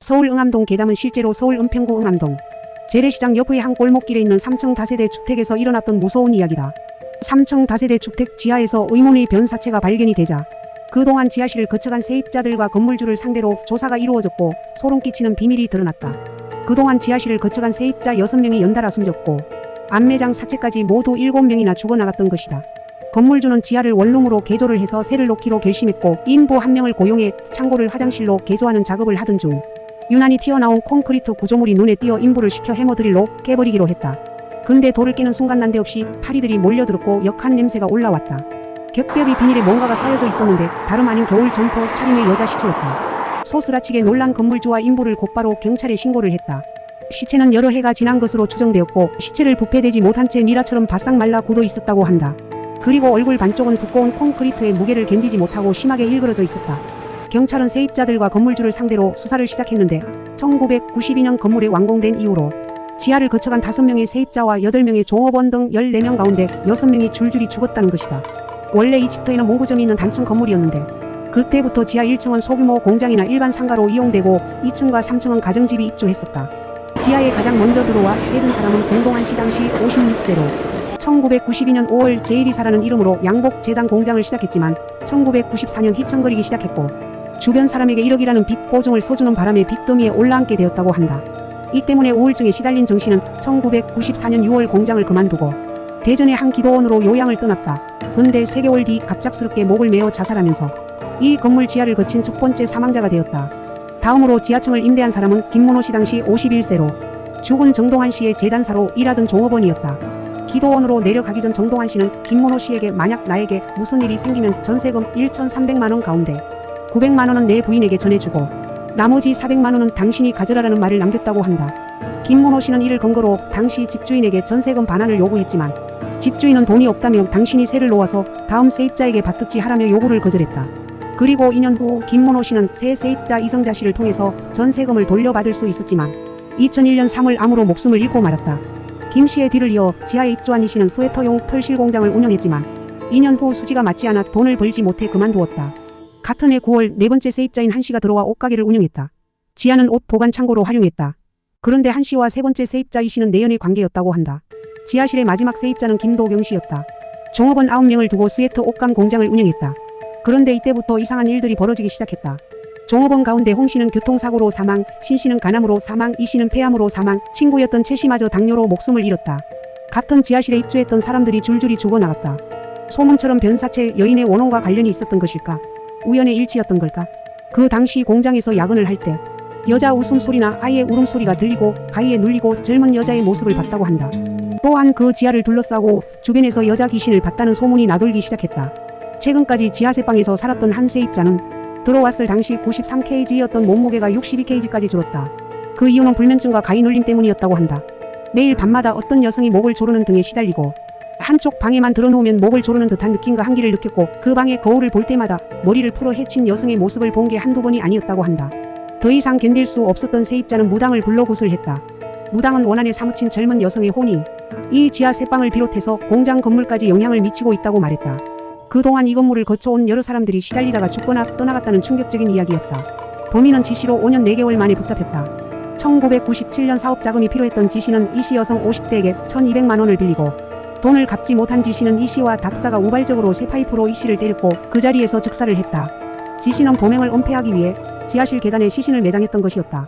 서울 응암동 계담은 실제로 서울 은평구 응암동 재래시장 옆의 한 골목길에 있는 3층 다세대 주택에서 일어났던 무서운 이야기다. 3층 다세대 주택 지하에서 의문의 변사체가 발견이 되자 그동안 지하실을 거쳐간 세입자들과 건물주를 상대로 조사가 이루어졌고 소름 끼치는 비밀이 드러났다. 그동안 지하실을 거쳐간 세입자 6명이 연달아 숨졌고 안매장 사체까지 모두 7명이나 죽어나갔던 것이다. 건물주는 지하를 원룸으로 개조를 해서 새를 놓기로 결심했고 인부 1명을 고용해 창고를 화장실로 개조하는 작업을 하던 중 유난히 튀어나온 콘크리트 구조물이 눈에 띄어 인부를 시켜 해머드릴로 깨버리기로 했다. 근데 돌을 깨는 순간 난데없이 파리들이 몰려들었고 역한 냄새가 올라왔다. 겹겹이 비닐에 뭔가가 쌓여져 있었는데 다름 아닌 겨울 점퍼 차림의 여자 시체였다. 소스라치게 놀란 건물주와 인부를 곧바로 경찰에 신고를 했다. 시체는 여러 해가 지난 것으로 추정되었고 시체를 부패되지 못한 채 미라처럼 바싹 말라 굳어 있었다고 한다. 그리고 얼굴 반쪽은 두꺼운 콘크리트의 무게를 견디지 못하고 심하게 일그러져 있었다. 경찰은 세입자들과 건물주를 상대로 수사를 시작했는데 1992년 건물에 완공된 이후로 지하를 거쳐간 5명의 세입자와 8명의 종업원 등 14명 가운데 6명이 줄줄이 죽었다는 것이다. 원래 이 집터에는 문구점이 있는 단층 건물이었는데 그때부터 지하 1층은 소규모 공장이나 일반 상가로 이용되고 2층과 3층은 가정집이 입주했었다. 지하에 가장 먼저 들어와 세든 사람은 정동환 씨 당시 56세로 1992년 5월 제일이사라는 이름으로 양복 재단 공장을 시작했지만 1994년 휘청거리기 시작했고 주변 사람에게 1억이라는 빚 보증을 써주는 바람에 빚더미에 올라앉게 되었다고 한다. 이 때문에 우울증에 시달린 정씨는 1994년 6월 공장을 그만두고 대전의 한 기도원으로 요양을 떠났다. 근데 3개월 뒤 갑작스럽게 목을 메어 자살하면서 이 건물 지하를 거친 첫 번째 사망자가 되었다. 다음으로 지하층을 임대한 사람은 김문호 씨 당시 51세로 죽은 정동환 씨의 재단사로 일하던 종업원이었다. 기도원으로 내려가기 전 정동환 씨는 김문호 씨에게 만약 나에게 무슨 일이 생기면 전세금 1,300만원 가운데 900만원은 내 부인에게 전해주고 나머지 400만원은 당신이 가져라라는 말을 남겼다고 한다. 김문호 씨는 이를 근거로 당시 집주인에게 전세금 반환을 요구했지만 집주인은 돈이 없다며 당신이 세를 놓아서 다음 세입자에게 받듣지 하라며 요구를 거절했다. 그리고 2년 후 김문호 씨는 새 세입자 이성자 씨를 통해서 전세금을 돌려받을 수 있었지만 2001년 3월 암으로 목숨을 잃고 말았다. 김 씨의 뒤를 이어 지하에 입주한 이 씨는 스웨터용 털실 공장을 운영했지만 2년 후 수지가 맞지 않아 돈을 벌지 못해 그만두었다. 같은 해 9월 네 번째 세입자인 한 씨가 들어와 옷가게를 운영했다. 지하는 옷 보관 창고로 활용했다. 그런데 한 씨와 세 번째 세입자 이 씨는 내연의 관계였다고 한다. 지하실의 마지막 세입자는 김도경 씨였다. 종업원 9명을 두고 스웨터 옷감 공장을 운영했다. 그런데 이때부터 이상한 일들이 벌어지기 시작했다. 종업원 가운데 홍 씨는 교통사고로 사망, 신 씨는 간암으로 사망, 이 씨는 폐암으로 사망, 친구였던 최 씨마저 당뇨로 목숨을 잃었다. 같은 지하실에 입주했던 사람들이 줄줄이 죽어나갔다. 소문처럼 변사체 여인의 원혼과 관련이 있었던 것일까? 우연의 일치였던 걸까? 그 당시 공장에서 야근을 할 때 여자 웃음소리나 아이의 울음소리가 들리고 가위에 눌리고 젊은 여자의 모습을 봤다고 한다. 또한 그 지하를 둘러싸고 주변에서 여자 귀신을 봤다는 소문이 나돌기 시작했다. 최근까지 지하세방에서 살았던 한 세입자는 들어왔을 당시 93kg였던 몸무게가 62kg까지 줄었다. 그 이유는 불면증과 가위 눌림 때문이었다고 한다. 매일 밤마다 어떤 여성이 목을 조르는 등에 시달리고 한쪽 방에만 들어놓으면 목을 조르는 듯한 느낌과 한기를 느꼈고 그 방의 거울을 볼 때마다 머리를 풀어 헤친 여성의 모습을 본 게 한두 번이 아니었다고 한다. 더 이상 견딜 수 없었던 세입자는 무당을 불러 구슬했다. 무당은 원한에 사무친 젊은 여성의 혼이 이 지하 세방을 비롯해서 공장 건물까지 영향을 미치고 있다고 말했다. 그동안 이 건물을 거쳐온 여러 사람들이 시달리다가 죽거나 떠나갔다는 충격적인 이야기였다. 범인은 지 씨로 5년 4개월 만에 붙잡혔다. 1997년 사업 자금이 필요했던 지 씨는 이 씨 여성 50대에게 1,200만원을 빌리고 돈을 갚지 못한 지 씨는 이 씨와 다투다가 우발적으로 쇠파이프로 이 씨를 때렸고 그 자리에서 즉사를 했다. 지 씨는 범행을 은폐하기 위해 지하실 계단에 시신을 매장했던 것이었다.